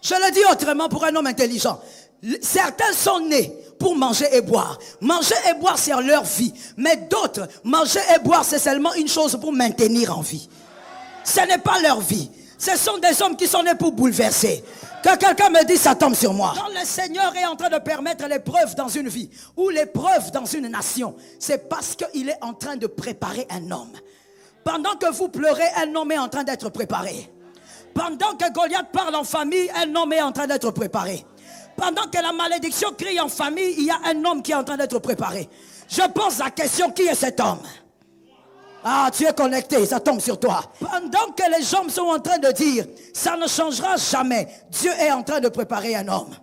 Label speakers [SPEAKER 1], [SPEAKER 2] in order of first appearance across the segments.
[SPEAKER 1] Je le dis autrement pour un homme intelligent. Certains sont nés pour manger et boire. Manger et boire, c'est leur vie. Mais d'autres, manger et boire, c'est seulement une chose pour maintenir en vie. Ce n'est pas leur vie. Ce sont des hommes qui sont nés pour bouleverser. Que quelqu'un me dise, ça tombe sur moi. Quand le Seigneur est en train de permettre l'épreuve dans une vie ou l'épreuve dans une nation, c'est parce qu'il est en train de préparer un homme. Pendant que vous pleurez, un homme est en train d'être préparé. Pendant que Goliath parle en famille, un homme est en train d'être préparé. Pendant que la malédiction crie en famille, il y a un homme qui est en train d'être préparé. Je pose la question, qui est cet homme? Ah, tu es connecté, ça tombe sur toi. Pendant que les gens sont en train de dire, ça ne changera jamais, Dieu est en train de préparer un homme.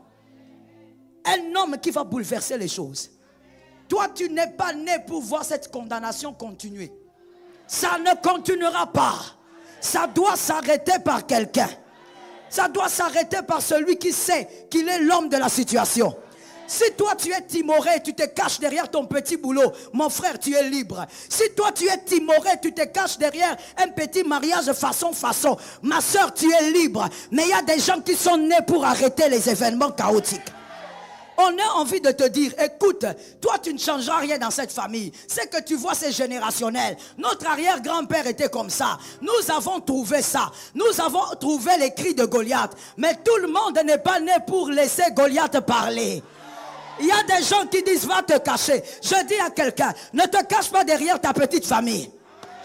[SPEAKER 1] Un homme qui va bouleverser les choses. Toi, tu n'es pas né pour voir cette condamnation continuer. Ça ne continuera pas. Ça doit s'arrêter par quelqu'un. Ça doit s'arrêter par celui qui sait qu'il est l'homme de la situation. Si toi tu es timoré, tu te caches derrière ton petit boulot, mon frère, tu es libre. Si toi tu es timoré, tu te caches derrière un petit mariage façon, ma soeur, tu es libre. Mais il y a des gens qui sont nés pour arrêter les événements chaotiques. On a envie de te dire, écoute, toi tu ne changeras rien dans cette famille. C'est que tu vois, c'est générationnel. Notre arrière-grand-père était comme ça. Nous avons trouvé ça. Nous avons trouvé les cris de Goliath. Mais tout le monde n'est pas né pour laisser Goliath parler. Il y a des gens qui disent, va te cacher. Je dis à quelqu'un, ne te cache pas derrière ta petite famille.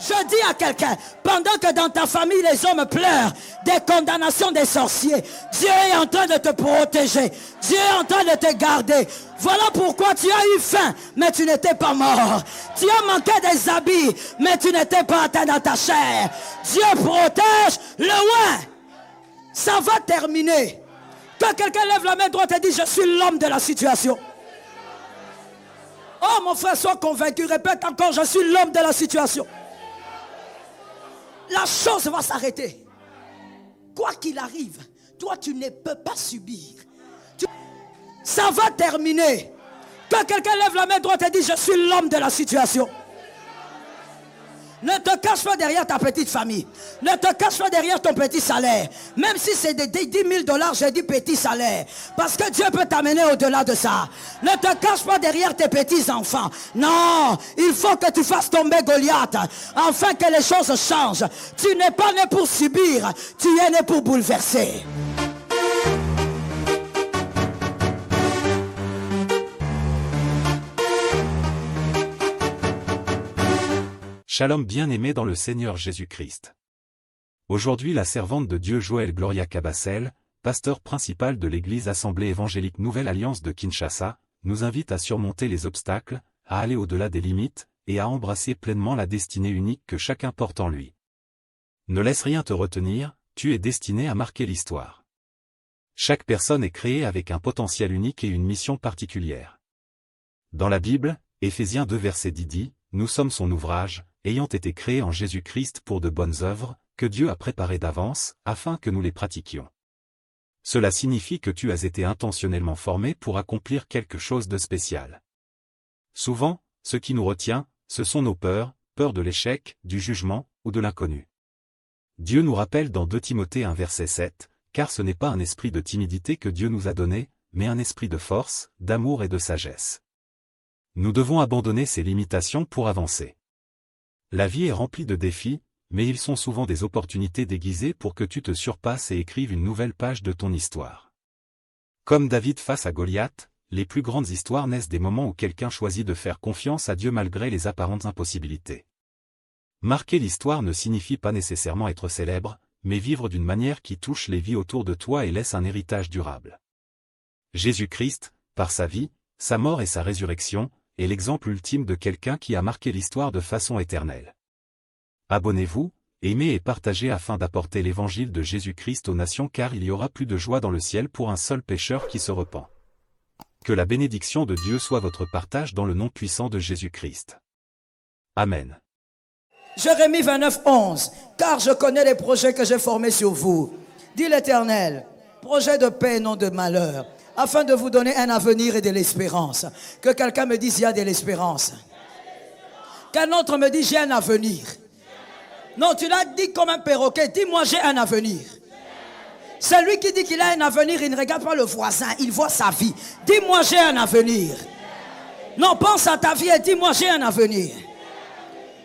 [SPEAKER 1] Je dis à quelqu'un, pendant que dans ta famille les hommes pleurent des condamnations des sorciers, Dieu est en train de te protéger. Dieu est en train de te garder. Voilà pourquoi tu as eu faim, mais tu n'étais pas mort. Tu as manqué des habits, mais tu n'étais pas atteint dans ta chair. Dieu protège le loin. Ça va terminer. Quand quelqu'un lève la main droite et dit, je suis l'homme de la situation. Oh mon frère, sois convaincu, répète encore, je suis l'homme de la situation. La chose va s'arrêter. Quoi qu'il arrive, toi tu ne peux pas subir. Ça va terminer. Quand quelqu'un lève la main droite et dit, je suis l'homme de la situation. Ne te cache pas derrière ta petite famille. Ne te cache pas derrière ton petit salaire. Même si c'est des 10 000 $, j'ai dit petit salaire. Parce que Dieu peut t'amener au-delà de ça. Ne te cache pas derrière tes petits enfants. Non, il faut que tu fasses tomber Goliath. Afin que les choses changent. Tu n'es pas né pour subir. Tu es né pour bouleverser.
[SPEAKER 2] Shalom bien-aimé dans le Seigneur Jésus-Christ. Aujourd'hui la servante de Dieu Joël Gloria Cabassel, pasteur principal de l'église Assemblée évangélique Nouvelle Alliance de Kinshasa, nous invite à surmonter les obstacles, à aller au-delà des limites, et à embrasser pleinement la destinée unique que chacun porte en lui. Ne laisse rien te retenir, tu es destiné à marquer l'histoire. Chaque personne est créée avec un potentiel unique et une mission particulière. Dans la Bible, Éphésiens 2 verset 10 dit, « Nous sommes son ouvrage, ayant été créés en Jésus-Christ pour de bonnes œuvres, que Dieu a préparées d'avance, afin que nous les pratiquions. » Cela signifie que tu as été intentionnellement formé pour accomplir quelque chose de spécial. Souvent, ce qui nous retient, ce sont nos peurs, peur de l'échec, du jugement, ou de l'inconnu. Dieu nous rappelle dans 2 Timothée 1 verset 7, « Car ce n'est pas un esprit de timidité que Dieu nous a donné, mais un esprit de force, d'amour et de sagesse. » Nous devons abandonner ces limitations pour avancer. La vie est remplie de défis, mais ils sont souvent des opportunités déguisées pour que tu te surpasses et écrives une nouvelle page de ton histoire. Comme David face à Goliath, les plus grandes histoires naissent des moments où quelqu'un choisit de faire confiance à Dieu malgré les apparentes impossibilités. Marquer l'histoire ne signifie pas nécessairement être célèbre, mais vivre d'une manière qui touche les vies autour de toi et laisse un héritage durable. Jésus-Christ, par sa vie, sa mort et sa résurrection, est l'exemple ultime de quelqu'un qui a marqué l'histoire de façon éternelle. Abonnez-vous, aimez et partagez afin d'apporter l'évangile de Jésus-Christ aux nations car il y aura plus de joie dans le ciel pour un seul pécheur qui se repent. Que la bénédiction de Dieu soit votre partage dans le nom puissant de Jésus-Christ. Amen.
[SPEAKER 1] Jérémie 29, 11. Car je connais les projets que j'ai formés sur vous, dit l'Éternel, projets de paix et non de malheur, afin de vous donner un avenir et de l'espérance. Que quelqu'un me dise, il y a de l'espérance. Qu'un autre me dise, j'ai un avenir. Non, tu l'as dit comme un perroquet. Dis-moi, j'ai un avenir. Celui qui dit qu'il a un avenir, il ne regarde pas le voisin, il voit sa vie. Dis-moi, j'ai un avenir. Non, pense à ta vie et dis-moi, j'ai un avenir.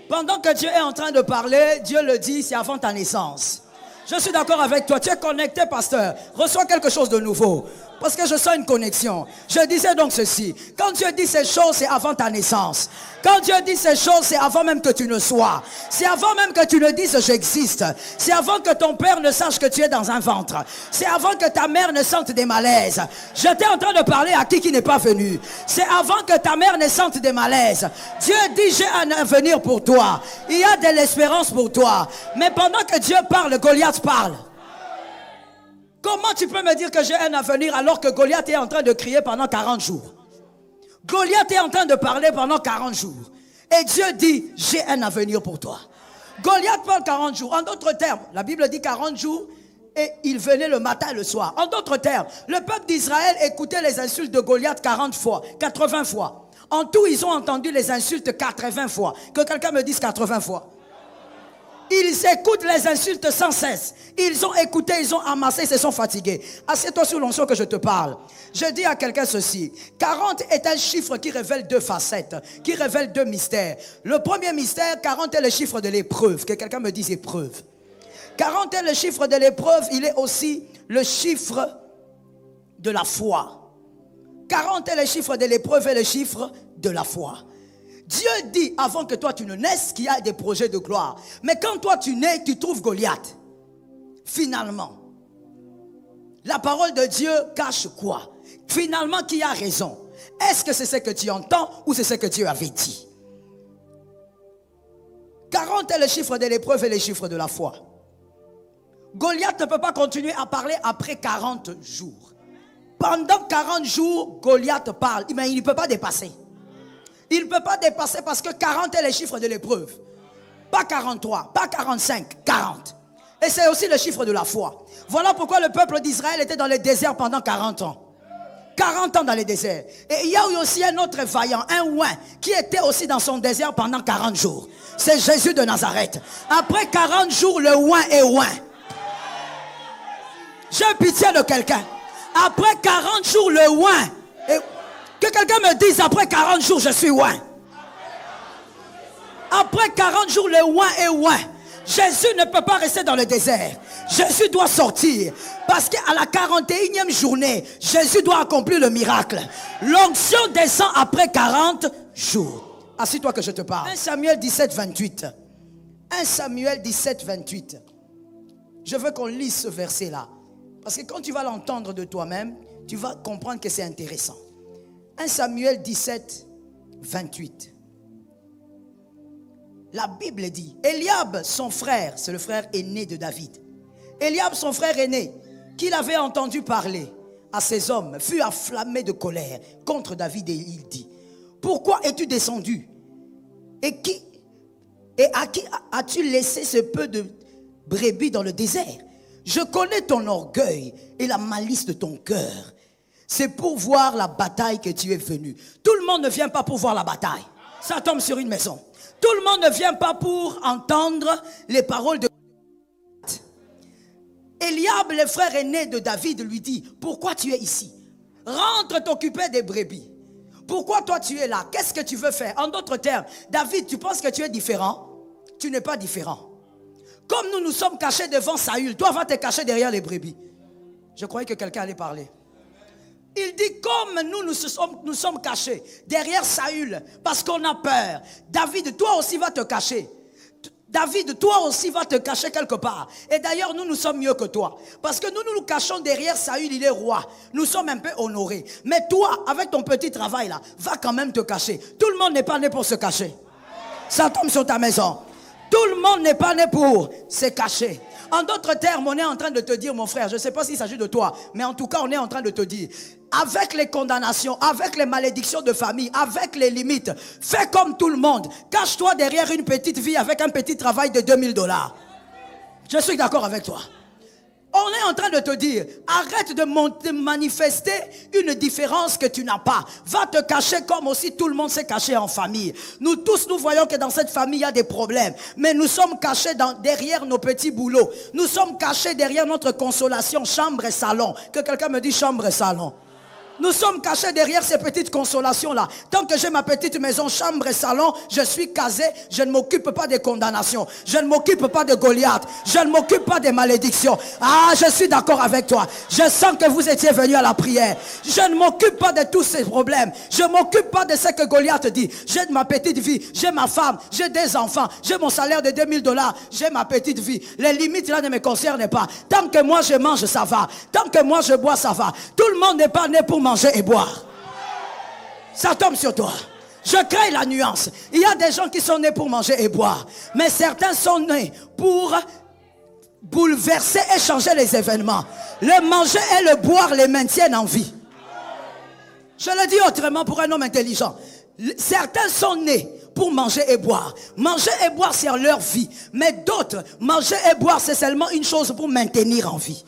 [SPEAKER 1] Pendant que Dieu est en train de parler, Dieu le dit, c'est avant ta naissance. Je suis d'accord avec toi, tu es connecté, pasteur. Reçois quelque chose de nouveau. Parce que je sens une connexion. Je disais donc ceci. Quand Dieu dit ces choses, c'est avant ta naissance. Quand Dieu dit ces choses, c'est avant même que tu ne sois. C'est avant même que tu ne dises j'existe. C'est avant que ton père ne sache que tu es dans un ventre. C'est avant que ta mère ne sente des malaises. J'étais en train de parler à qui n'est pas venu. C'est avant que ta mère ne sente des malaises. Dieu dit j'ai un avenir pour toi. Il y a de l'espérance pour toi. Mais pendant que Dieu parle, Goliath parle. Comment tu peux me dire que j'ai un avenir alors que Goliath est en train de crier pendant 40 jours? Goliath est en train de parler pendant 40 jours. Et Dieu dit, j'ai un avenir pour toi. Goliath parle 40 jours. En d'autres termes, la Bible dit 40 jours et il venait le matin et le soir. En d'autres termes, le peuple d'Israël écoutait les insultes de Goliath 40 fois, 80 fois. En tout, ils ont entendu les insultes 80 fois. Que quelqu'un me dise 80 fois. Ils écoutent les insultes sans cesse. Ils ont écouté, ils ont amassé, ils se sont fatigués. Assieds-toi sous l'onction que je te parle. Je dis à quelqu'un ceci. 40 est un chiffre qui révèle deux facettes, qui révèle deux mystères. Le premier mystère, 40 est le chiffre de l'épreuve. Que quelqu'un me dise épreuve. 40 est le chiffre de l'épreuve, il est aussi le chiffre de la foi. 40 est le chiffre de l'épreuve et le chiffre de la foi. Dieu dit avant que toi tu ne naisses qu'il y a des projets de gloire. Mais quand toi tu nais, tu trouves Goliath. Finalement, la parole de Dieu cache quoi? Finalement, qui a raison? Est-ce que c'est ce que tu entends ou c'est ce que Dieu avait dit? 40 est le chiffre de l'épreuve et le chiffre de la foi. Goliath ne peut pas continuer à parler après 40 jours. Pendant 40 jours, Goliath parle, mais il ne peut pas dépasser. Il ne peut pas dépasser parce que 40 est le chiffre de l'épreuve. Pas 43, pas 45, 40. Et c'est aussi le chiffre de la foi. Voilà pourquoi le peuple d'Israël était dans le désert pendant 40 ans. 40 ans dans le désert. Et il y a eu aussi un autre vaillant, un oint, qui était aussi dans son désert pendant 40 jours. C'est Jésus de Nazareth. Après 40 jours, le oint est oint. J'ai pitié de quelqu'un. Après 40 jours, le oint est... Que quelqu'un me dise, après 40 jours, je suis oint. Après 40 jours, le oint est oint. Jésus ne peut pas rester dans le désert. Jésus doit sortir. Parce qu'à la 41e journée, Jésus doit accomplir le miracle. L'onction descend après 40 jours. Assis-toi que je te parle. 1 Samuel 17, 28. 1 Samuel 17, 28. Je veux qu'on lise ce verset-là. Parce que quand tu vas l'entendre de toi-même, tu vas comprendre que c'est intéressant. 1 Samuel 17, 28. La Bible dit, Eliab, son frère, c'est le frère aîné de David. Eliab, son frère aîné, qu'il avait entendu parler à ses hommes, fut enflammé de colère contre David et il dit, pourquoi es-tu descendu? Et à qui as-tu laissé ce peu de brebis dans le désert? Je connais ton orgueil et la malice de ton cœur. C'est pour voir la bataille que tu es venu. Tout le monde ne vient pas pour voir la bataille. Ça tombe sur une maison. Tout le monde ne vient pas pour entendre les paroles de... Eliab, le frère aîné de David, lui dit, pourquoi tu es ici? Rentre t'occuper des brebis. Pourquoi toi tu es là? Qu'est-ce que tu veux faire? En d'autres termes, David, tu penses que tu es différent? Tu n'es pas différent. Comme nous nous sommes cachés devant Saül, toi va te cacher derrière les brebis. Je croyais que quelqu'un allait parler. Il dit comme nous sommes cachés derrière Saül parce qu'on a peur. David, toi aussi va te cacher. David, toi aussi va te cacher quelque part. Et d'ailleurs, nous sommes mieux que toi. Parce que nous nous cachons derrière Saül, il est roi. Nous sommes un peu honorés. Mais toi, avec ton petit travail là, va quand même te cacher. Tout le monde n'est pas né pour se cacher. Ça tombe sur ta maison. Tout le monde n'est pas né pour se cacher. En d'autres termes, on est en train de te dire, mon frère, je ne sais pas s'il s'agit de toi, mais en tout cas, on est en train de te dire, avec les condamnations, avec les malédictions de famille, avec les limites, fais comme tout le monde. Cache-toi derrière une petite vie avec un petit travail de $2000. Je suis d'accord avec toi. On est en train de te dire, arrête de manifester une différence que tu n'as pas. Va te cacher comme aussi tout le monde s'est caché en famille. Nous tous, nous voyons que dans cette famille, il y a des problèmes. Mais nous sommes cachés derrière nos petits boulots. Nous sommes cachés derrière notre consolation, chambre et salon. Que quelqu'un me dise chambre et salon. Nous sommes cachés derrière ces petites consolations-là. Tant que j'ai ma petite maison, chambre et salon, je suis casé, je ne m'occupe pas des condamnations. Je ne m'occupe pas de Goliath. Je ne m'occupe pas des malédictions. Ah, je suis d'accord avec toi. Je sens que vous étiez venu à la prière. Je ne m'occupe pas de tous ces problèmes. Je ne m'occupe pas de ce que Goliath dit. J'ai ma petite vie, j'ai ma femme, j'ai des enfants, j'ai mon salaire de $2000, j'ai ma petite vie. Les limites là ne me concernent pas. Tant que moi je mange, ça va. Tant que moi je bois, ça va. Tout le monde n'est pas né pour manger et boire. Ça tombe sur toi. Je crée la nuance. Il y a des gens qui sont nés pour manger et boire, mais certains sont nés pour bouleverser et changer les événements. Le manger et le boire les maintiennent en vie. Je le dis autrement pour un homme intelligent. Certains sont nés pour manger et boire. Manger et boire, c'est leur vie. Mais d'autres, manger et boire, c'est seulement une chose pour maintenir en vie.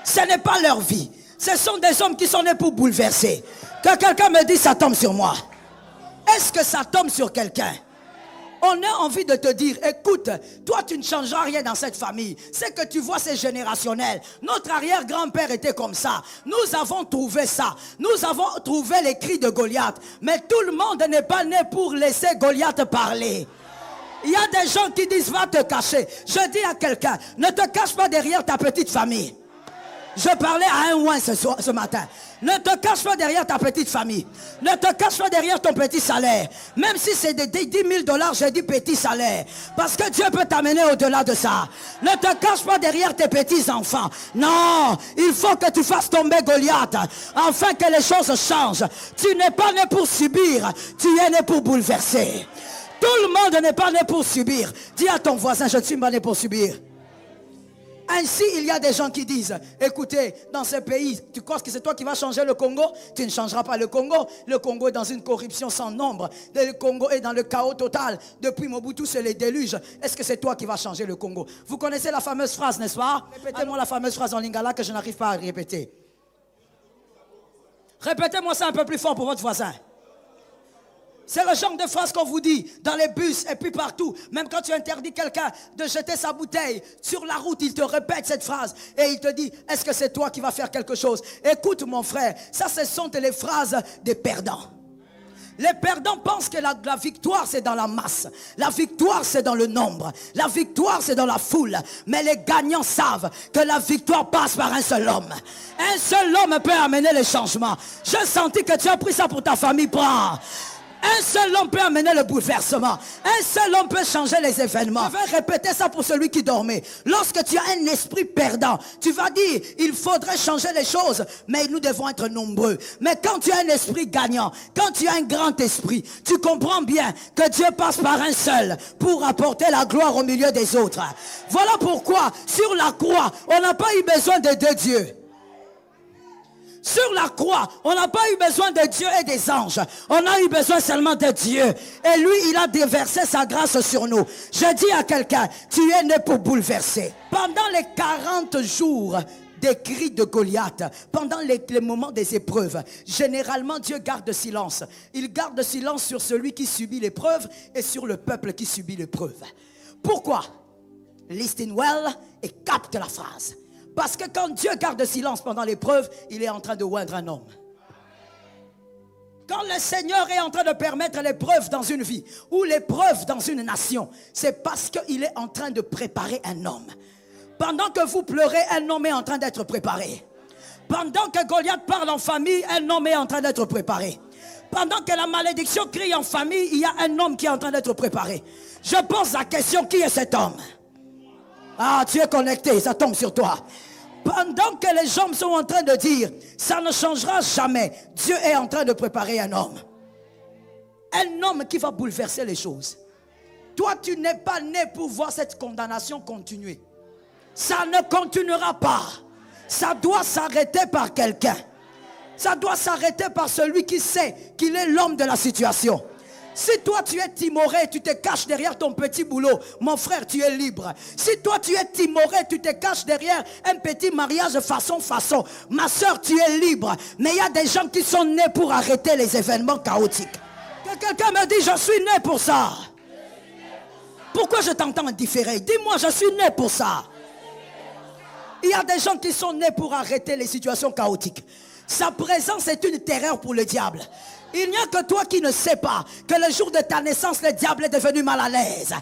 [SPEAKER 1] Ce n'est pas leur vie. Ce sont des hommes qui sont nés pour bouleverser. Que quelqu'un me dise, ça tombe sur moi. Est-ce que ça tombe sur quelqu'un? On a envie de te dire, écoute, toi tu ne changeras rien dans cette famille. Ce que tu vois, c'est générationnel. Notre arrière-grand-père était comme ça. Nous avons trouvé ça. Nous avons trouvé les cris de Goliath. Mais tout le monde n'est pas né pour laisser Goliath parler. Il y a des gens qui disent, va te cacher. Je dis à quelqu'un, ne te cache pas derrière ta petite famille. Je parlais à un ouin ce matin. Ne te cache pas derrière ta petite famille. Ne te cache pas derrière ton petit salaire. Même si c'est de $10 000, j'ai dit petit salaire. Parce que Dieu peut t'amener au-delà de ça. Ne te cache pas derrière tes petits-enfants. Non, il faut que tu fasses tomber Goliath. Afin que les choses changent. Tu n'es pas né pour subir. Tu es né pour bouleverser. Tout le monde n'est pas né pour subir. Dis à ton voisin, je ne suis pas né pour subir. Ainsi, il y a des gens qui disent, écoutez, dans ce pays, tu crois que c'est toi qui vas changer le Congo? Tu ne changeras pas le Congo. Le Congo est dans une corruption sans nombre. Le Congo est dans le chaos total. Depuis Mobutu, c'est les déluges. Est-ce que c'est toi qui vas changer le Congo? Vous connaissez la fameuse phrase, n'est-ce pas? Répétez-moi la fameuse phrase en lingala que je n'arrive pas à répéter. Répétez-moi ça un peu plus fort pour votre voisin. C'est le genre de phrase qu'on vous dit dans les bus et puis partout. Même quand tu interdis quelqu'un de jeter sa bouteille sur la route, il te répète cette phrase et il te dit, est-ce que c'est toi qui vas faire quelque chose? Écoute mon frère, ça ce sont les phrases des perdants. Les perdants pensent que la victoire c'est dans la masse. La victoire c'est dans le nombre. La victoire c'est dans la foule. Mais les gagnants savent que la victoire passe par un seul homme. Un seul homme peut amener les changements. J'ai senti que tu as pris ça pour ta famille, prends. Un seul homme peut amener le bouleversement. Un seul homme peut changer les événements. Je vais répéter ça pour celui qui dormait. Lorsque tu as un esprit perdant, tu vas dire, il faudrait changer les choses, mais nous devons être nombreux. Mais quand tu as un esprit gagnant, quand tu as un grand esprit, tu comprends bien que Dieu passe par un seul pour apporter la gloire au milieu des autres. Voilà pourquoi, sur la croix, on n'a pas eu besoin de deux dieux. Sur la croix, on n'a pas eu besoin de Dieu et des anges. On a eu besoin seulement de Dieu. Et lui, il a déversé sa grâce sur nous. Je dis à quelqu'un, tu es né pour bouleverser. Pendant les 40 jours des cris de Goliath, pendant les moments des épreuves, généralement Dieu garde silence. Il garde silence sur celui qui subit l'épreuve et sur le peuple qui subit l'épreuve. Pourquoi? Listen well et capte la phrase. Parce que quand Dieu garde silence pendant l'épreuve, il est en train de oindre un homme. Quand le Seigneur est en train de permettre l'épreuve dans une vie ou l'épreuve dans une nation, c'est parce qu'il est en train de préparer un homme. Pendant que vous pleurez, un homme est en train d'être préparé. Pendant que Goliath parle en famille, un homme est en train d'être préparé. Pendant que la malédiction crie en famille, il y a un homme qui est en train d'être préparé. Je pose la question, qui est cet homme? Ah, tu es connecté, ça tombe sur toi. Pendant que les gens sont en train de dire, ça ne changera jamais, Dieu est en train de préparer un homme. Un homme qui va bouleverser les choses. Toi, tu n'es pas né pour voir cette condamnation continuer. Ça ne continuera pas. Ça doit s'arrêter par quelqu'un. Ça doit s'arrêter par celui qui sait qu'il est l'homme de la situation. Si toi tu es timoré, tu te caches derrière ton petit boulot, mon frère, tu es libre. Si toi tu es timoré, tu te caches derrière un petit mariage façon, ma soeur, tu es libre. Mais il y a des gens qui sont nés pour arrêter les événements chaotiques. Que quelqu'un me dit, je suis né pour ça. Pourquoi je t'entends différer? Dis-moi, je suis né pour ça. Il y a des gens qui sont nés pour arrêter les situations chaotiques. Sa présence est une terreur pour le diable. Il n'y a que toi qui ne sais pas que le jour de ta naissance, le diable est devenu mal à l'aise.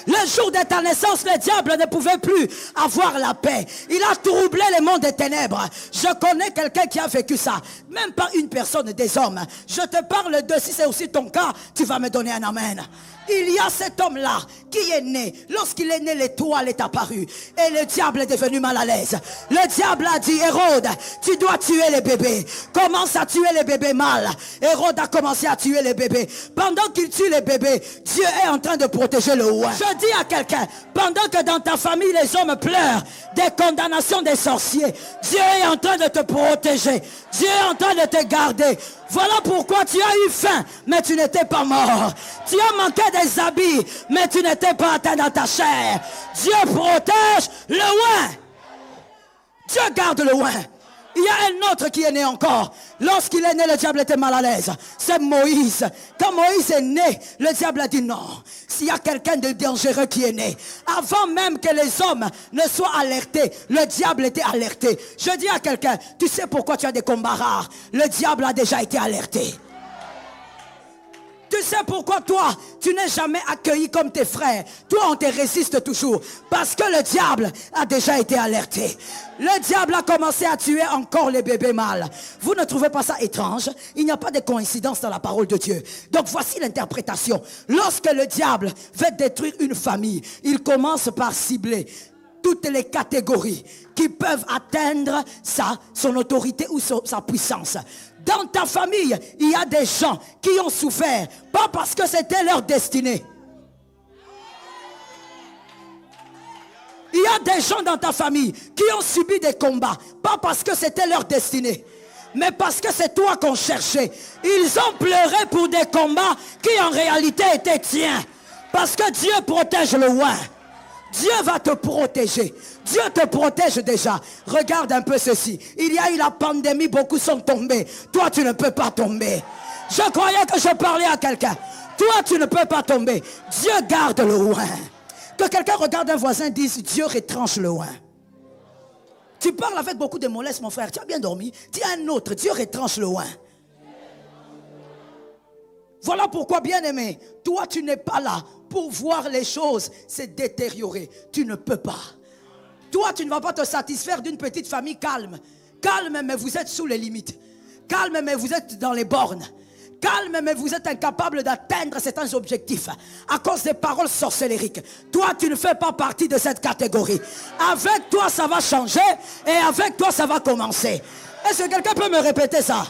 [SPEAKER 1] Le jour de ta naissance, le diable ne pouvait plus avoir la paix. Il a troublé le monde des ténèbres. Je connais quelqu'un qui a vécu ça. Même pas une personne, des hommes. Je te parle de, si c'est aussi ton cas, tu vas me donner un amen. Il y a cet homme-là qui est né. Lorsqu'il est né, l'étoile est apparue. Et le diable est devenu mal à l'aise. Le diable a dit, Hérode, tu dois tuer les bébés. Commence à tuer les bébés mâles. Hérode a commencé à tuer les bébés. Pendant qu'il tue les bébés, Dieu est en train de protéger le roi. Je dis à quelqu'un, pendant que dans ta famille, les hommes pleurent des condamnations des sorciers, Dieu est en train de te protéger. Dieu est en train de te garder. Voilà pourquoi tu as eu faim, mais tu n'étais pas mort. Tu as manqué des habits, mais tu n'étais pas atteint dans ta chair. Dieu protège le loin. Dieu garde le loin. Il y a un autre qui est né encore. Lorsqu'il est né, le diable était mal à l'aise. C'est Moïse. Quand Moïse est né, le diable a dit non. S'il y a quelqu'un de dangereux qui est né, avant même que les hommes ne soient alertés, le diable était alerté. Je dis à quelqu'un, tu sais pourquoi tu as des combats rares? Le diable a déjà été alerté. Tu sais pourquoi toi, tu n'es jamais accueilli comme tes frères. Toi, on te résiste toujours. Parce que le diable a déjà été alerté. Le diable a commencé à tuer encore les bébés mâles. Vous ne trouvez pas ça étrange? Il n'y a pas de coïncidence dans la parole de Dieu. Donc voici l'interprétation. Lorsque le diable veut détruire une famille, il commence par cibler toutes les catégories qui peuvent atteindre son autorité ou sa puissance. Dans ta famille, il y a des gens qui ont souffert, pas parce que c'était leur destinée. Il y a des gens dans ta famille qui ont subi des combats, pas parce que c'était leur destinée, mais parce que c'est toi qu'on cherchait. Ils ont pleuré pour des combats qui en réalité étaient tiens. Parce que Dieu protège le loin. Dieu va te protéger. Dieu te protège déjà. Regarde un peu ceci. Il y a eu la pandémie, beaucoup sont tombés. Toi, tu ne peux pas tomber. Je croyais que je parlais à quelqu'un. Toi, tu ne peux pas tomber. Dieu garde le loin. Que quelqu'un regarde un voisin et dise, Dieu retranche le loin. Tu parles avec beaucoup de mollesse, mon frère. Tu as bien dormi. Dis à un autre, Dieu retranche le loin. Voilà pourquoi, bien-aimé, toi, tu n'es pas là pour voir les choses se détériorer. Tu ne peux pas. Toi, tu ne vas pas te satisfaire d'une petite famille calme. Calme, mais vous êtes sous les limites. Calme, mais vous êtes dans les bornes. Calme, mais vous êtes incapable d'atteindre certains objectifs à cause des paroles sorcellériques. Toi, tu ne fais pas partie de cette catégorie. Avec toi, ça va changer et avec toi, ça va commencer. Est-ce que quelqu'un peut me répéter ça?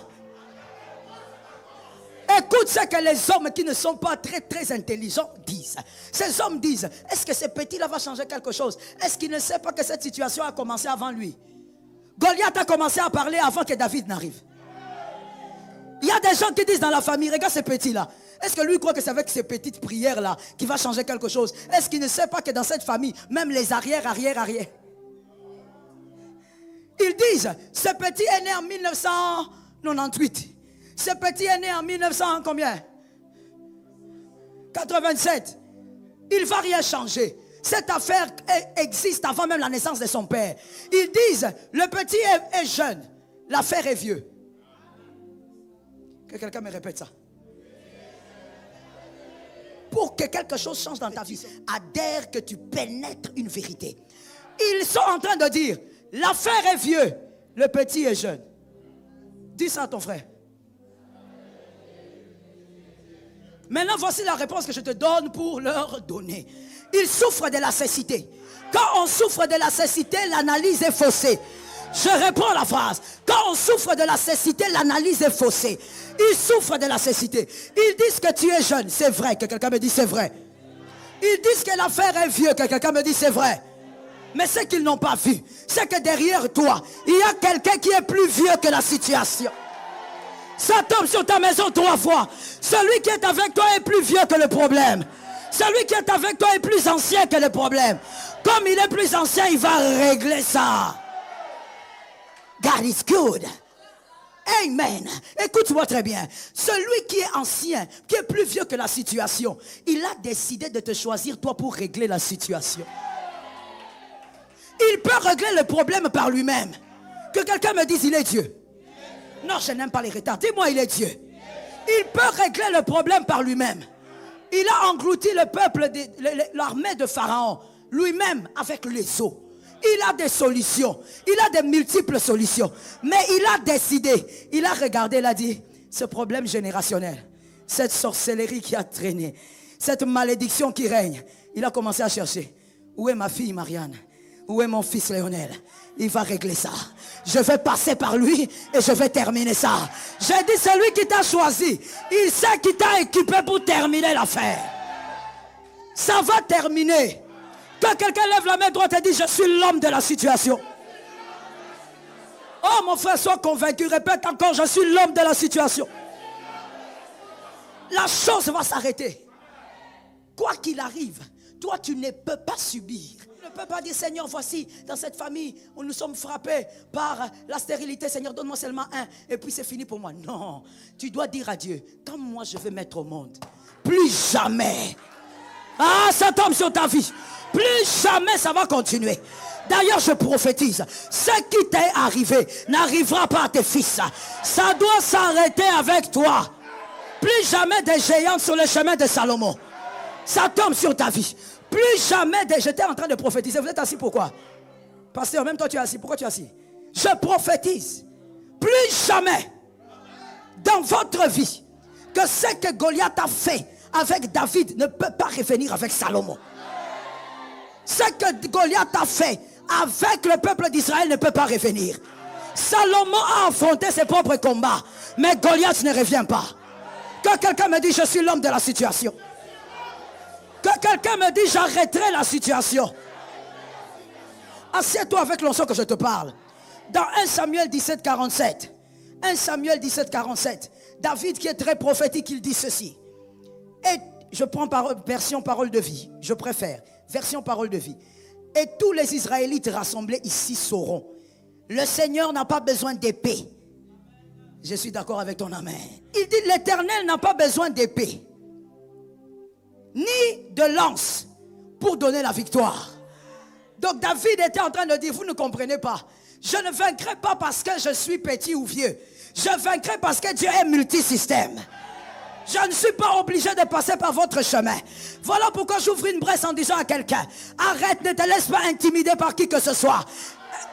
[SPEAKER 1] Écoute ce que les hommes qui ne sont pas très intelligents disent. Ces hommes disent, est-ce que ce petit-là va changer quelque chose? Est-ce qu'il ne sait pas que cette situation a commencé avant lui? Goliath a commencé à parler avant que David n'arrive. Il y a des gens qui disent dans la famille, regarde ce petit-là. Est-ce que lui croit que c'est avec ces petites prières-là qu'il va changer quelque chose? Est-ce qu'il ne sait pas que dans cette famille, même les arrière. Ils disent, ce petit est né en 1998. Ce petit est né en 1900 combien? 87. Il ne va rien changer. Cette affaire existe avant même la naissance de son père. Ils disent, le petit est jeune, l'affaire est vieux. Que quelqu'un me répète ça. Pour que quelque chose change dans ta vie, adhère que tu pénètres une vérité. Ils sont en train de dire, l'affaire est vieux, le petit est jeune. Dis ça à ton frère. Maintenant, voici la réponse que je te donne pour leur donner. Ils souffrent de la cécité. Quand on souffre de la cécité, l'analyse est faussée. Je réponds à la phrase. Quand on souffre de la cécité, l'analyse est faussée. Ils souffrent de la cécité. Ils disent que tu es jeune. C'est vrai. Que quelqu'un me dit c'est vrai. Ils disent que l'affaire est vieux. Que quelqu'un me dit c'est vrai. Mais ce qu'ils n'ont pas vu, c'est que derrière toi, il y a quelqu'un qui est plus vieux que la situation. Ça tombe sur ta maison 3 fois. Celui qui est avec toi est plus vieux que le problème. Celui qui est avec toi est plus ancien que le problème. Comme il est plus ancien, il va régler ça. God is good. Amen. Écoute-moi très bien. Celui qui est ancien, qui est plus vieux que la situation, il a décidé de te choisir toi pour régler la situation. Il peut régler le problème par lui-même. Que quelqu'un me dise il est Dieu. Non, je n'aime pas les retards. Dis-moi il est Dieu. Il peut régler le problème par lui-même. Il a englouti le peuple, l'armée de Pharaon, lui-même avec les eaux. Il a des solutions. Il a des multiples solutions. Mais il a décidé. Il a regardé, il a dit, ce problème générationnel, cette sorcellerie qui a traîné, cette malédiction qui règne, il a commencé à chercher. Où est ma fille Marianne? Où est mon fils Léonel? Il va régler ça. Je vais passer par lui et je vais terminer ça. J'ai dit, celui qui t'a choisi, il sait qui t'a équipé pour terminer l'affaire. Ça va terminer. Quand quelqu'un lève la main droite et dit, je suis l'homme de la situation. Oh mon frère, sois convaincu, répète encore, je suis l'homme de la situation. La chose va s'arrêter. Quoi qu'il arrive, toi tu ne peux pas subir. Tu ne peux pas dire, Seigneur, voici, dans cette famille où nous sommes frappés par la stérilité, Seigneur, donne-moi seulement un, et puis c'est fini pour moi. Non, tu dois dire à Dieu, quand moi je vais mettre au monde, plus jamais. Ah, ça tombe sur ta vie. Plus jamais ça va continuer. D'ailleurs, je prophétise, ce qui t'est arrivé n'arrivera pas à tes fils. Ça doit s'arrêter avec toi. Plus jamais des géants sur le chemin de Salomon. Ça tombe sur ta vie. Plus jamais des... J'étais en train de prophétiser. Vous êtes assis pourquoi? Pasteur, même toi tu es assis. Pourquoi tu es assis? Je prophétise. Plus jamais dans votre vie que ce que Goliath a fait avec David ne peut pas revenir avec Salomon. Ce que Goliath a fait avec le peuple d'Israël ne peut pas revenir. Salomon a affronté ses propres combats, mais Goliath ne revient pas. Que quelqu'un me dise, je suis l'homme de la situation. Que quelqu'un me dise, j'arrêterai la situation. Assieds-toi avec l'onction que je te parle. Dans 1 Samuel 17, 47. 1 Samuel 17, 47. David qui est très prophétique, il dit ceci. Et je prends version parole de vie. Je préfère. Version parole de vie. Et tous les Israélites rassemblés ici sauront. Le Seigneur n'a pas besoin d'épée. Je suis d'accord avec ton amen. Il dit l'Éternel n'a pas besoin d'épée. Ni de lance pour donner la victoire. Donc David était en train de dire, vous ne comprenez pas. Je ne vaincrai pas parce que je suis petit ou vieux. Je vaincrai parce que Dieu est multisystème. Je ne suis pas obligé de passer par votre chemin. Voilà pourquoi j'ouvre une brèche en disant à quelqu'un, arrête, ne te laisse pas intimider par qui que ce soit.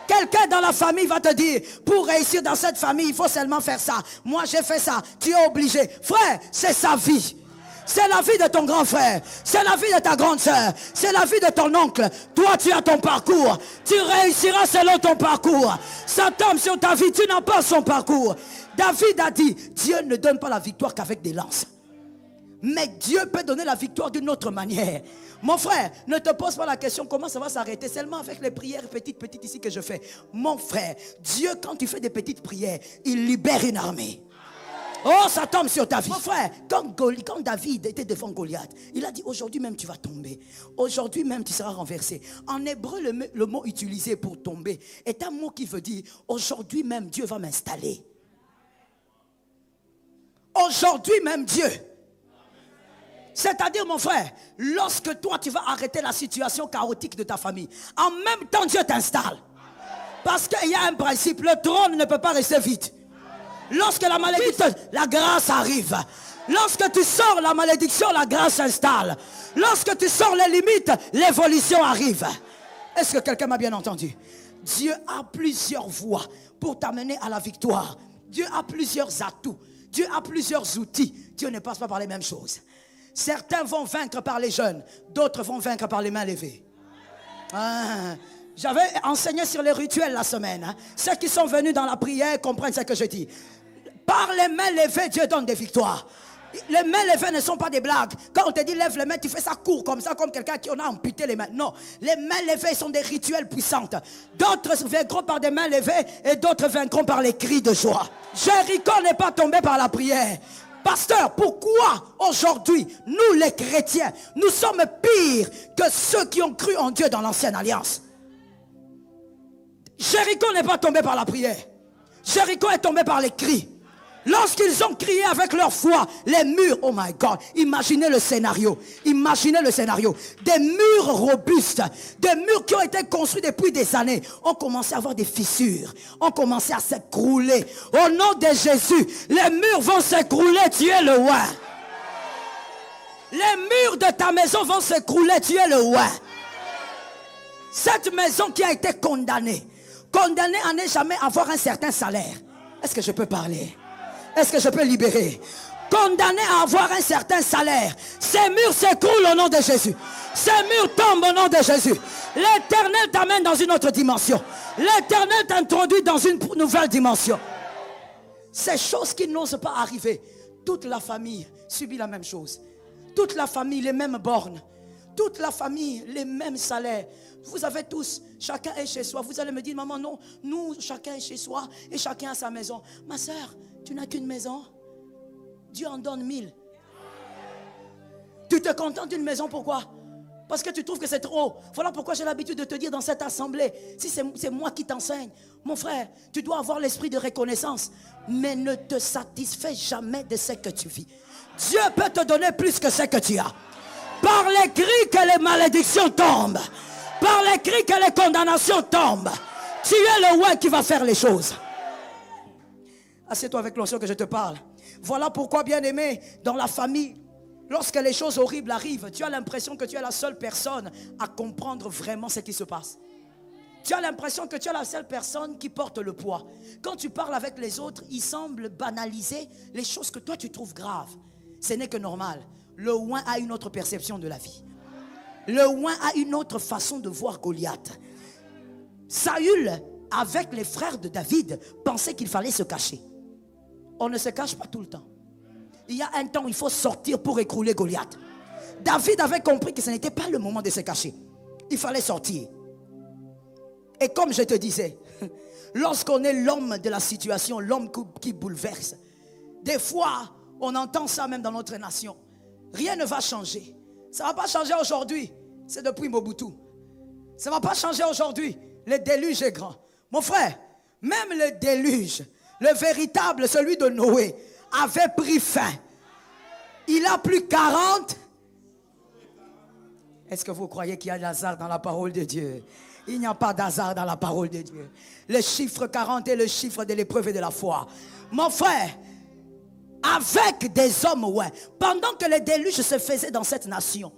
[SPEAKER 1] Quelqu'un dans la famille va te dire, pour réussir dans cette famille, il faut seulement faire ça. Moi j'ai fait ça, tu es obligé. Frère, c'est sa vie. C'est la vie de ton grand frère. C'est la vie de ta grande soeur. C'est la vie de ton oncle. Toi, tu as ton parcours. Tu réussiras selon ton parcours. Ça tombe sur ta vie. Tu n'as pas son parcours. David a dit, Dieu ne donne pas la victoire qu'avec des lances. Mais Dieu peut donner la victoire d'une autre manière. Mon frère, ne te pose pas la question comment ça va s'arrêter. Seulement avec les prières petites ici que je fais. Mon frère, Dieu, quand tu fais des petites prières, il libère une armée. Oh, ça tombe sur ta vie. Mon frère, quand David était devant Goliath, il a dit, aujourd'hui même tu vas tomber. Aujourd'hui même tu seras renversé. En hébreu, le mot utilisé pour tomber est un mot qui veut dire, aujourd'hui même Dieu va m'installer. Aujourd'hui même Dieu. C'est-à-dire, mon frère, lorsque toi tu vas arrêter la situation chaotique de ta famille, en même temps Dieu t'installe. Parce qu'il y a un principe, le trône ne peut pas rester vide. Lorsque la malédiction, la grâce arrive. Lorsque tu sors la malédiction, la grâce s'installe. Lorsque tu sors les limites, l'évolution arrive. Est-ce que quelqu'un m'a bien entendu? Dieu a plusieurs voies pour t'amener à la victoire. Dieu a plusieurs atouts. Dieu a plusieurs outils. Dieu ne passe pas par les mêmes choses. Certains vont vaincre par les jeunes. D'autres vont vaincre par les mains levées. J'avais enseigné sur les rituels la semaine. Ceux qui sont venus dans la prière comprennent ce que je dis. Par les mains levées, Dieu donne des victoires. Les mains levées ne sont pas des blagues. Quand on te dit lève les mains, tu fais ça court comme ça, comme quelqu'un qui en a amputé les mains. Non, les mains levées sont des rituels puissants. D'autres vaincront par des mains levées et d'autres vaincront par les cris de joie. Jéricho n'est pas tombé par la prière. Pasteur, pourquoi aujourd'hui, nous les chrétiens, nous sommes pires que ceux qui ont cru en Dieu dans l'ancienne alliance? Jéricho n'est pas tombé par la prière. Jéricho est tombé par les cris. Lorsqu'ils ont crié avec leur foi, les murs, oh my God, imaginez le scénario. Imaginez le scénario. Des murs robustes, des murs qui ont été construits depuis des années, ont commencé à avoir des fissures, ont commencé à s'écrouler. Au nom de Jésus, les murs vont s'écrouler, tu es le roi. Les murs de ta maison vont s'écrouler, tu es le roi. Cette maison qui a été condamnée à ne jamais avoir un certain salaire. Est-ce que je peux parler? Est-ce que je peux libérer? Condamné à avoir un certain salaire. Ces murs s'écroulent au nom de Jésus. Ces murs tombent au nom de Jésus. L'Éternel t'amène dans une autre dimension. L'Éternel t'introduit dans une nouvelle dimension. Ces choses qui n'osent pas arriver. Toute la famille subit la même chose. Toute la famille, les mêmes bornes. Toute la famille, les mêmes salaires. Vous avez tous, chacun est chez soi. Vous allez me dire, maman, non, nous, chacun est chez soi et chacun a sa maison. Ma soeur, tu n'as qu'une maison. Dieu en donne 1000. Tu te contentes d'une maison, pourquoi? Parce que tu trouves que c'est trop. Voilà pourquoi j'ai l'habitude de te dire dans cette assemblée, si c'est moi qui t'enseigne, mon frère, tu dois avoir l'esprit de reconnaissance, mais ne te satisfais jamais de ce que tu vis. Dieu peut te donner plus que ce que tu as. Par les cris que les malédictions tombent. Par les cris que les condamnations tombent. Tu es le roi qui va faire les choses. Assieds-toi avec l'onction que je te parle. Voilà pourquoi, bien-aimé, dans la famille, lorsque les choses horribles arrivent, tu as l'impression que tu es la seule personne à comprendre vraiment ce qui se passe. Tu as l'impression que tu es la seule personne qui porte le poids. Quand tu parles avec les autres, ils semblent banaliser les choses que toi tu trouves graves. Ce n'est que normal. Le oint a une autre perception de la vie. Le oint a une autre façon de voir Goliath. Saül, avec les frères de David, pensait qu'il fallait se cacher. On ne se cache pas tout le temps. Il y a un temps où il faut sortir pour écrouler Goliath. David avait compris que ce n'était pas le moment de se cacher. Il fallait sortir. Et comme je te disais, lorsqu'on est l'homme de la situation, l'homme qui bouleverse, des fois, on entend ça même dans notre nation. Rien ne va changer. Ça ne va pas changer aujourd'hui. C'est depuis Mobutu. Ça ne va pas changer aujourd'hui. Le déluge est grand. Mon frère, même le déluge, le véritable, celui de Noé, avait pris fin. Il a plus 40. Est-ce que vous croyez qu'il y a de hasard dans la parole de Dieu? Il n'y a pas d'hasard dans la parole de Dieu. Le chiffre 40 est le chiffre de l'épreuve et de la foi. Mon frère, avec des hommes, ouais, pendant que le déluge se faisait dans cette nation,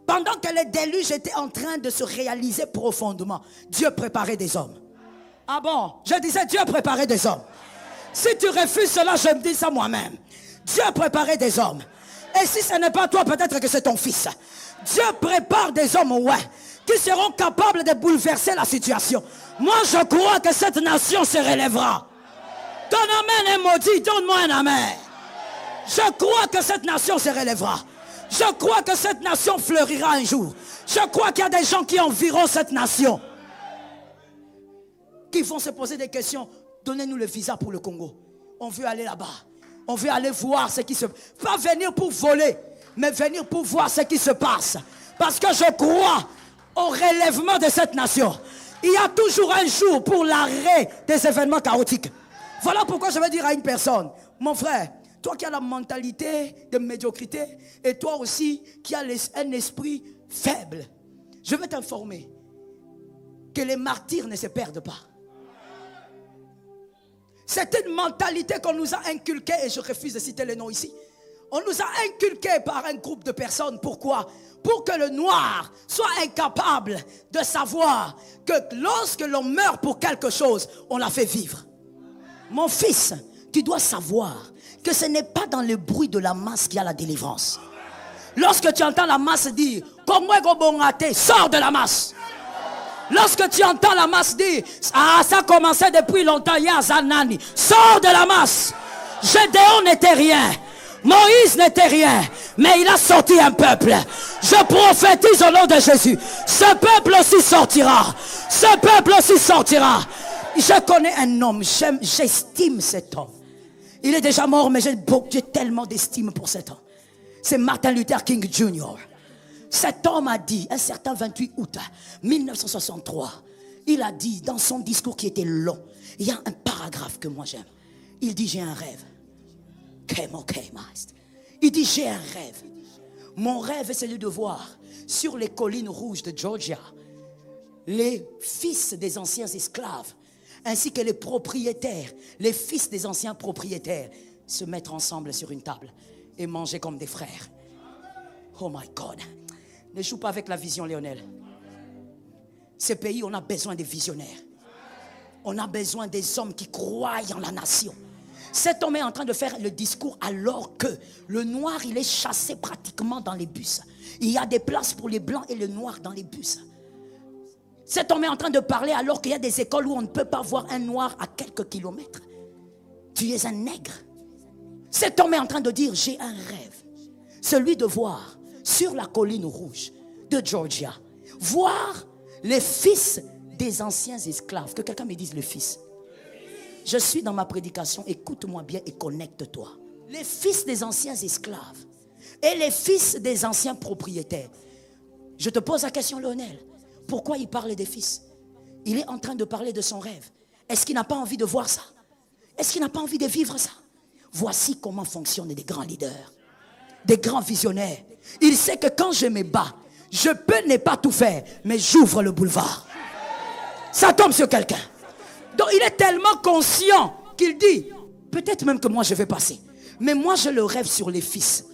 [SPEAKER 1] pendant que le déluge était en train de se réaliser profondément, Dieu préparait des hommes. Ah bon? Je disais Dieu préparait des hommes. Si tu refuses cela, je me dis ça moi-même. Dieu préparait des hommes. Et si ce n'est pas toi, peut-être que c'est ton fils. Dieu prépare des hommes, ouais, qui seront capables de bouleverser la situation. Moi, je crois que cette nation se relèvera. Ton amen est maudit, donne-moi un amen. Je crois que cette nation se relèvera. Je crois que cette nation fleurira un jour. Je crois qu'il y a des gens qui environnent cette nation, qui vont se poser des questions. Donnez-nous le visa pour le Congo. On veut aller là-bas. On veut aller voir ce qui se passe. Pas venir pour voler, mais venir pour voir ce qui se passe. Parce que je crois au relèvement de cette nation. Il y a toujours un jour pour l'arrêt des événements chaotiques. Voilà pourquoi je vais dire à une personne, mon frère, toi qui as la mentalité de médiocrité, et toi aussi qui as un esprit faible, je vais t'informer que les martyrs ne se perdent pas. C'est une mentalité qu'on nous a inculquée, et je refuse de citer les noms ici. On nous a inculqué par un groupe de personnes. Pourquoi? Pour que le noir soit incapable de savoir que lorsque l'on meurt pour quelque chose, on l'a fait vivre. Mon fils, tu dois savoir que ce n'est pas dans le bruit de la masse qu'il y a la délivrance. Lorsque tu entends la masse dire « Comment est-ce sors de la masse ?» Lorsque tu entends la masse dire « Ah, ça a commencé depuis longtemps, Yazanani, sors de la masse. Gédéon n'était rien. Moïse n'était rien, mais il a sorti un peuple. Je prophétise au nom de Jésus. Ce peuple aussi sortira. Ce peuple aussi sortira. Je connais un homme, j'estime cet homme. Il est déjà mort, mais j'ai tellement d'estime pour cet homme. C'est Martin Luther King Jr. Cet homme a dit, un certain 28 août 1963, il a dit dans son discours qui était long, il y a un paragraphe que moi j'aime. Il dit, j'ai un rêve. Il dit, j'ai un rêve. Mon rêve est celui de voir sur les collines rouges de Georgia les fils des anciens esclaves ainsi que les propriétaires, les fils des anciens propriétaires se mettre ensemble sur une table et manger comme des frères. Oh my God. Ne joue pas avec la vision, Lionel. Ce pays, on a besoin des visionnaires. On a besoin des hommes qui croient en la nation. Cet homme est en train de faire le discours alors que le noir, il est chassé pratiquement dans les bus. Il y a des places pour les blancs et les noirs dans les bus. Cet homme est en train de parler alors qu'il y a des écoles où on ne peut pas voir un noir à quelques kilomètres. Tu es un nègre. Cet homme est en train de dire, j'ai un rêve. Celui de voir sur la colline rouge de Georgia, voir les fils des anciens esclaves. Que quelqu'un me dise le fils. Je suis dans ma prédication, écoute-moi bien et connecte-toi. Les fils des anciens esclaves et les fils des anciens propriétaires. Je te pose la question, Lionel. Pourquoi il parle des fils? Il est en train de parler de son rêve. Est-ce qu'il n'a pas envie de voir ça? Est-ce qu'il n'a pas envie de vivre ça? Voici comment fonctionnent des grands leaders, des grands visionnaires. Il sait que quand je me bats, je peux ne pas tout faire, mais j'ouvre le boulevard. Ça tombe sur quelqu'un. Donc il est tellement conscient qu'il dit, peut-être même que moi je vais passer, mais moi je le rêve sur les fils.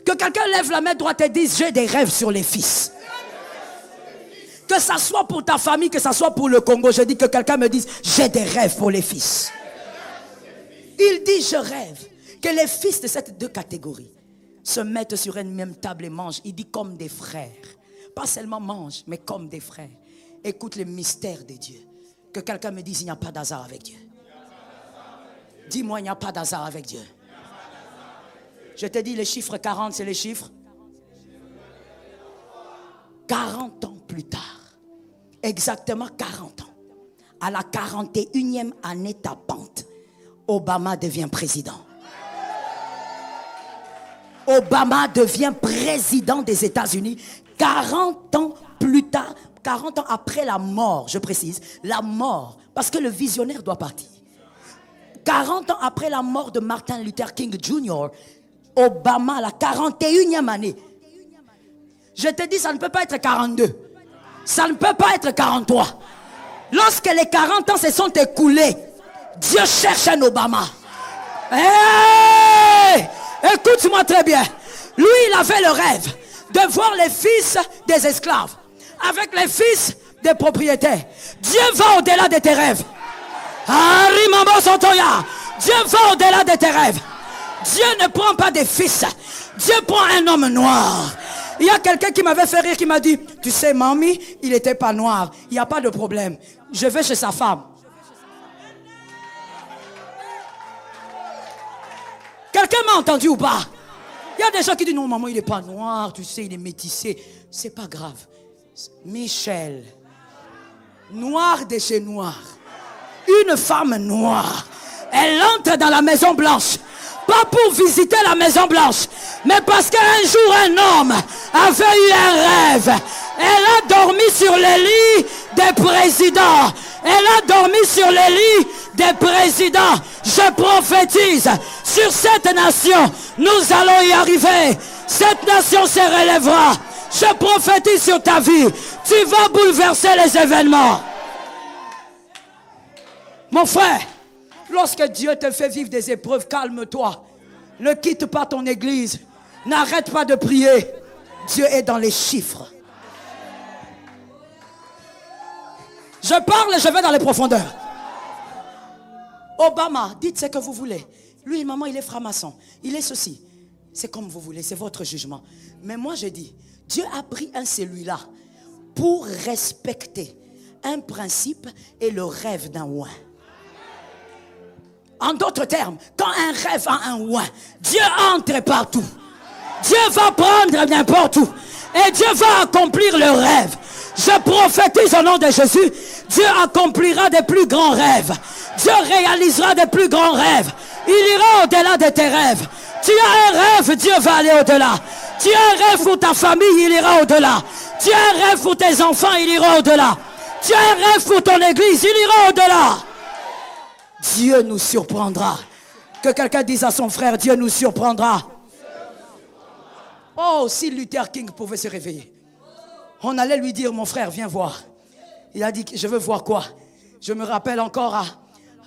[SPEAKER 1] Que quelqu'un lève la main droite et dise, j'ai des rêves sur les fils. Que ça soit pour ta famille, que ça soit pour le Congo, je dis que quelqu'un me dise, j'ai des rêves pour les fils. Il dit, je rêve que les fils de ces deux catégories se mettent sur une même table et mangent. Il dit comme des frères. Pas seulement mangent, mais comme des frères. Écoute les mystères de Dieu. Que quelqu'un me dise, il n'y a pas d'hasard avec Dieu. Dis-moi, il n'y a pas d'hasard avec Dieu. Je te dis, les chiffres 40, c'est les chiffres. 40 ans plus tard, exactement 40 ans, à la 41e année tapante, Obama devient président. Obama devient président des États-Unis 40 ans plus tard, 40 ans après la mort, je précise, la mort, parce que le visionnaire doit partir. 40 ans après la mort de Martin Luther King Jr., Obama, la 41e année. Je te dis, ça ne peut pas être 42. Ça ne peut pas être 43. Lorsque les 40 ans se sont écoulés, Dieu cherche un Obama. Hey! Écoute-moi très bien. Lui, il avait le rêve de voir les fils des esclaves avec les fils des propriétaires. Dieu va au-delà de tes rêves. Dieu va au-delà de tes rêves. Dieu ne prend pas des fils. Dieu prend un homme noir. Il y a quelqu'un qui m'avait fait rire, qui m'a dit, tu sais, mamie, il n'était pas noir. Il n'y a pas de problème. Je vais chez sa femme. Quelqu'un m'a entendu ou pas? Il y a des gens qui disent, non, maman, il n'est pas noir, tu sais, il est métissé. C'est pas grave. Michel, noir de chez noir. Une femme noire. Elle entre dans la Maison Blanche. Pas pour visiter la Maison Blanche, mais parce qu'un jour un homme avait eu un rêve. Elle a dormi sur les lits des présidents. Elle a dormi sur les lits des présidents. Je prophétise sur cette nation. Nous allons y arriver. Cette nation se relèvera. Je prophétise sur ta vie. Tu vas bouleverser les événements. Mon frère, lorsque Dieu te fait vivre des épreuves, calme-toi. Ne quitte pas ton église. N'arrête pas de prier. Dieu est dans les chiffres. Je parle et je vais dans les profondeurs. Obama, dites ce que vous voulez. Lui, maman, il est franc-maçon. Il est ceci. C'est comme vous voulez, c'est votre jugement. Mais moi, je dis, Dieu a pris un celui-là pour respecter un principe et le rêve d'un oin. En d'autres termes, quand un rêve a un ouin, Dieu entre partout. Dieu va prendre n'importe où. Et Dieu va accomplir le rêve. Je prophétise au nom de Jésus. Dieu accomplira des plus grands rêves. Dieu réalisera des plus grands rêves. Il ira au-delà de tes rêves. Tu as un rêve, Dieu va aller au-delà. Tu as un rêve pour ta famille, il ira au-delà. Tu as un rêve pour tes enfants, il ira au-delà. Tu as un rêve pour ton église, il ira au-delà. Dieu nous surprendra. Que quelqu'un dise à son frère, Dieu nous surprendra. Oh, si Luther King pouvait se réveiller. On allait lui dire, mon frère, viens voir. Il a dit, je veux voir quoi? Je me rappelle encore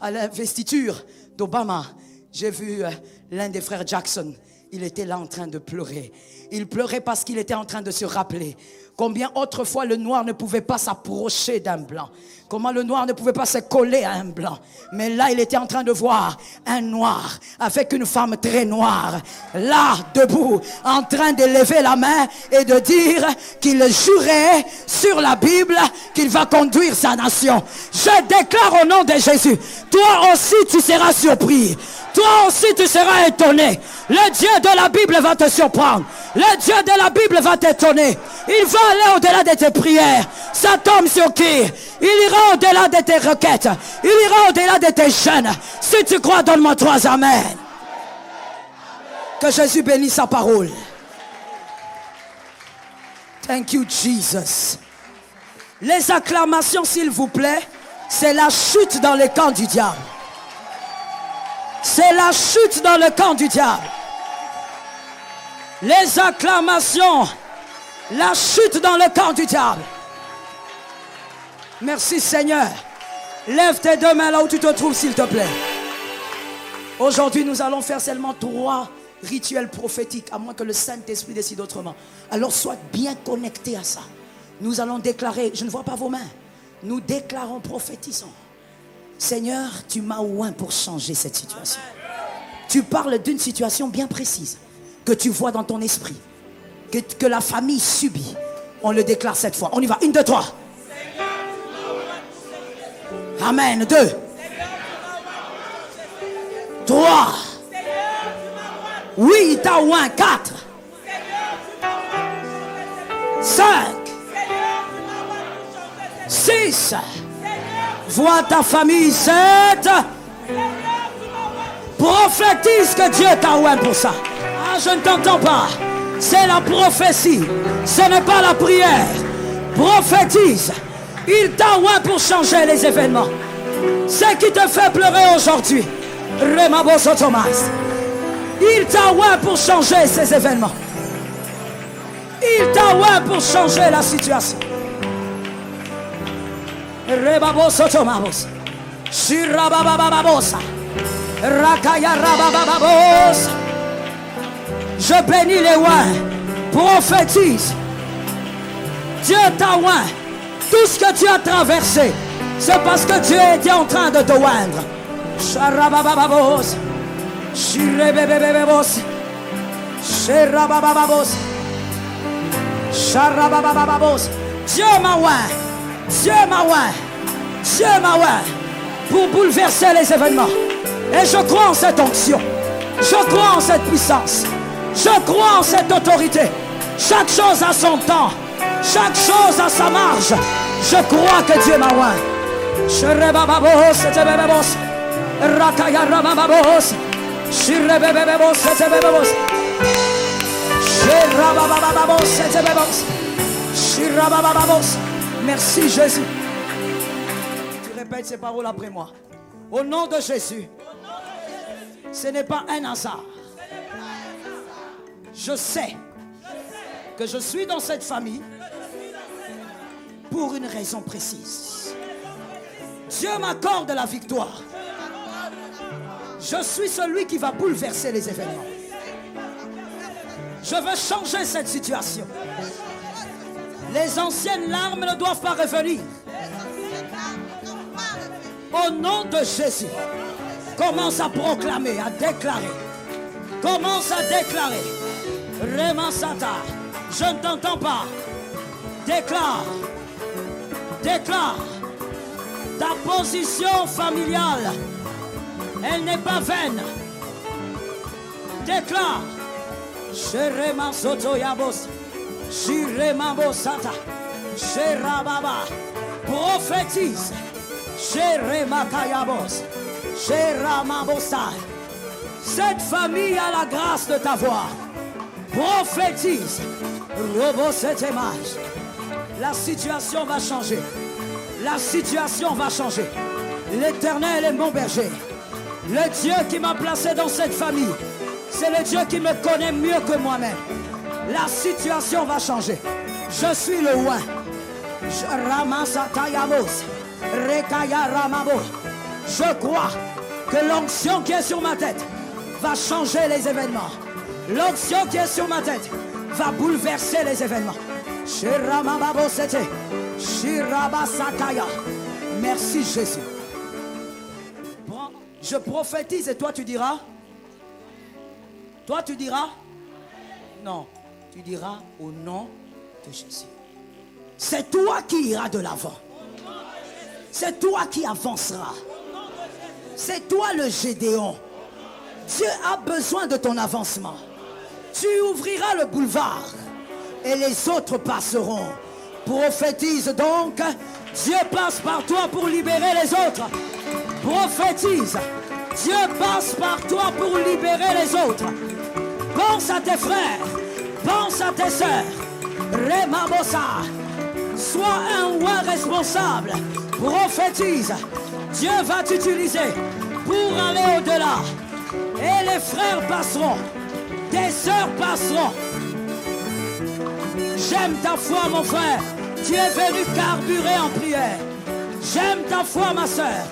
[SPEAKER 1] à l'investiture d'Obama. J'ai vu l'un des frères Jackson. Il était là en train de pleurer. Il pleurait parce qu'il était en train de se rappeler combien autrefois le noir ne pouvait pas s'approcher d'un blanc. Comment le noir ne pouvait pas se coller à un blanc. Mais là, il était en train de voir un noir avec une femme très noire. Là, debout, en train de lever la main et de dire qu'il jurait sur la Bible qu'il va conduire sa nation. Je déclare au nom de Jésus, toi aussi tu seras surpris. Toi aussi tu seras étonné. Le Dieu de la Bible va te surprendre. Le Dieu de la Bible va t'étonner. Il va aller au-delà de tes prières. Ça tombe sur qui? Il ira au-delà de tes requêtes. Il ira au-delà de tes jeûnes. Si tu crois, donne-moi 3 amen. Que Jésus bénisse sa parole. Thank you, Jesus. Les acclamations, s'il vous plaît, c'est la chute dans le camp du diable. C'est la chute dans le camp du diable. Les acclamations, la chute dans le camp du diable. Merci Seigneur. Lève tes 2 mains là où tu te trouves, s'il te plaît. Aujourd'hui, nous allons faire seulement 3 rituels prophétiques, à moins que le Saint-Esprit décide autrement. Alors sois bien connecté à ça. Nous allons déclarer, je ne vois pas vos mains. Nous déclarons, prophétisons. Seigneur, tu m'as oint pour changer cette situation. Tu parles d'une situation bien précise que tu vois dans ton esprit, que la famille subit. On le déclare cette fois. On y va. 1, 2, 3. Amen. 2. 3. Oui, il t'a oint. 4. 5. 6. Vois ta famille. 7. Prophétise que Dieu t'a oint pour ça. Ah, je ne t'entends pas. C'est la prophétie. Ce n'est pas la prière. Prophétise. Il t'a oint pour changer les événements. Ce qui te fait pleurer aujourd'hui. Remaboso Thomas. Il t'a oint pour changer ces événements. Il t'a oint pour changer la situation. Rebaboso Thomas. Shirababababosa. Rakaya rababababos. Je bénis les oints. Prophétise. Dieu t'a oint. Tout ce que tu as traversé, c'est parce que Dieu était en train de te oindre. Sharabababos. Shirebebebebos. Sherabababos. Sharabababos. Dieu m'a oint. Dieu m'a oint. Dieu m'a oint pour bouleverser les événements. Et je crois en cette onction. Je crois en cette puissance. Je crois en cette autorité. Chaque chose a son temps. Chaque chose a sa marge. Je crois que Dieu m'a oint. Sherebababos, setebebebos. Rakaya rabababos. Shirebebebebos, setebebebos. Sherababababos, setebebebos. Shirabababos. Merci Jésus. Tu répètes ces paroles après moi. Au nom de Jésus. Ce n'est pas un hasard. Je sais que je suis dans cette famille pour une raison précise. Dieu m'accorde la victoire. Je suis celui qui va bouleverser les événements. Je veux changer cette situation. Les anciennes larmes ne doivent pas revenir. Au nom de Jésus, commence à proclamer, à déclarer. Commence à déclarer. Remansata, je ne t'entends pas. Déclare. Déclare ta position familiale Elle n'est pas vaine. Déclare. Sherema soto yabos. Shirema bosata. Sherababa. Prophétise. Sherema kayabos. Sherama bosa. Cette famille a la grâce de t'avoir. Prophétise. Robo cette image. La situation va changer. La situation va changer. L'Éternel est mon berger. Le Dieu qui m'a placé dans cette famille, c'est le Dieu qui me connaît mieux que moi-même. La situation va changer. Je suis le oint. Je crois que l'onction qui est sur ma tête va changer les événements. L'onction qui est sur ma tête va bouleverser les événements. Merci Jésus. Je prophétise et toi tu diras? Toi tu diras? Non, tu diras au nom de Jésus. C'est toi qui iras de l'avant. C'est toi qui avanceras. C'est toi le Gédéon. Dieu a besoin de ton avancement. Tu ouvriras le boulevard et les autres passeront. Prophétise donc. Dieu passe par toi pour libérer les autres. Prophétise. Dieu passe par toi pour libérer les autres. Pense à tes frères. Pense à tes sœurs. Remabosa. Sois un roi responsable. Prophétise. Dieu va t'utiliser pour aller au-delà. Et les frères passeront. Tes sœurs passeront. J'aime ta foi, mon frère. Tu es venu carburer en prière. J'aime ta foi, ma sœur.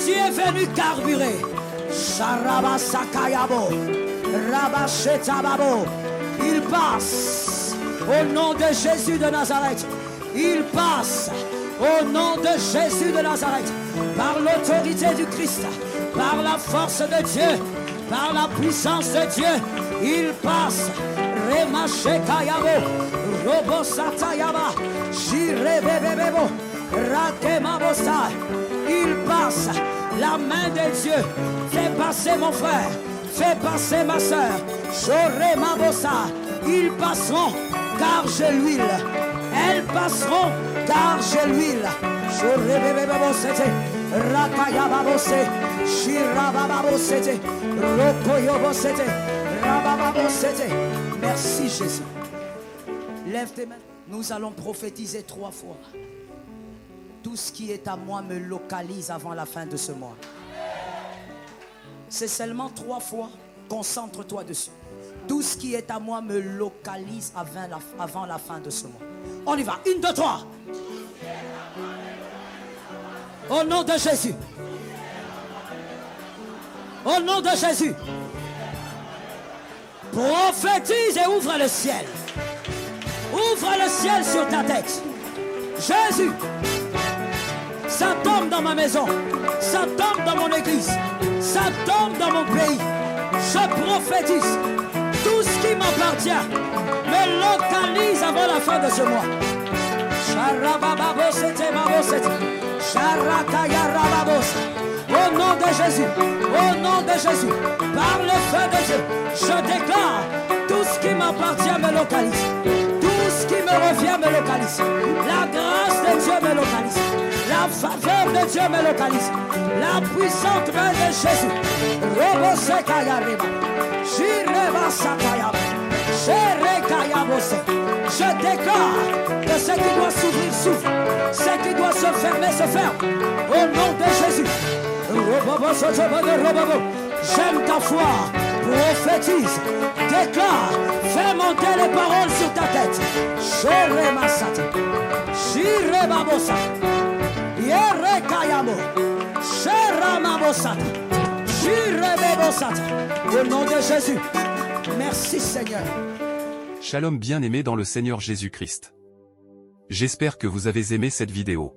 [SPEAKER 1] Tu es venu carburer. Sharabasakayabo. Rabashetababo. Il passe au nom de Jésus de Nazareth. Il passe au nom de Jésus de Nazareth. Par l'autorité du Christ, par la force de Dieu, par la puissance de Dieu, il passe. Remashekayabo. Robosatayaba. Jirebebebebo. Rakemabosa. Il passe. La main de Dieu fait passer mon frère, fait passer ma soeur. Joremabosa. Ils passeront car j'ai l'huile. Elles passeront car j'ai l'huile. Jorebebebebosete. Rakayababose. Shirabababosete. Rokoyobosete. Rabababosete. Merci Jésus. Lève tes mains. Nous allons prophétiser 3 fois. Tout ce qui est à moi me localise avant la fin de ce mois. C'est seulement 3 fois. Concentre-toi dessus. Tout ce qui est à moi me localise avant la fin de ce mois. On y va. 1, 2, 3. Au nom de Jésus. Au nom de Jésus. Prophétise et ouvre le ciel. Ouvre le ciel sur ta tête. Jésus. Ça tombe dans ma maison. Ça tombe dans mon église. Ça tombe dans mon pays. Je prophétise. Tout ce qui m'appartient me localise avant la fin de ce mois. Au nom de Jésus. Au nom de Jésus. Par le feu de Dieu. Je déclare. Tout ce qui m'appartient me localise. Tout ce qui me revient me localise. La grâce de Dieu me localise. La faveur de Dieu me localise. La puissante main de Jésus. Je déclare que ce qui doit s'ouvrir s'ouvre. Ce qui doit se fermer se ferme. Au nom de Jésus. J'aime ta foi. Prophétise. Déclare. Fais monter les paroles sur ta tête. Au nom de Jésus. Merci Seigneur.
[SPEAKER 2] Shalom bien-aimés dans le Seigneur Jésus-Christ. J'espère que vous avez aimé cette vidéo.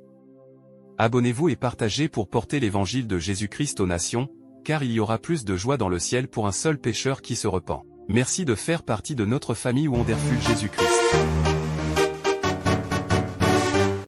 [SPEAKER 2] Abonnez-vous et partagez pour porter l'évangile de Jésus-Christ aux nations, car il y aura plus de joie dans le ciel pour un seul pécheur qui se repent. Merci de faire partie de notre famille Wonderful Jésus-Christ.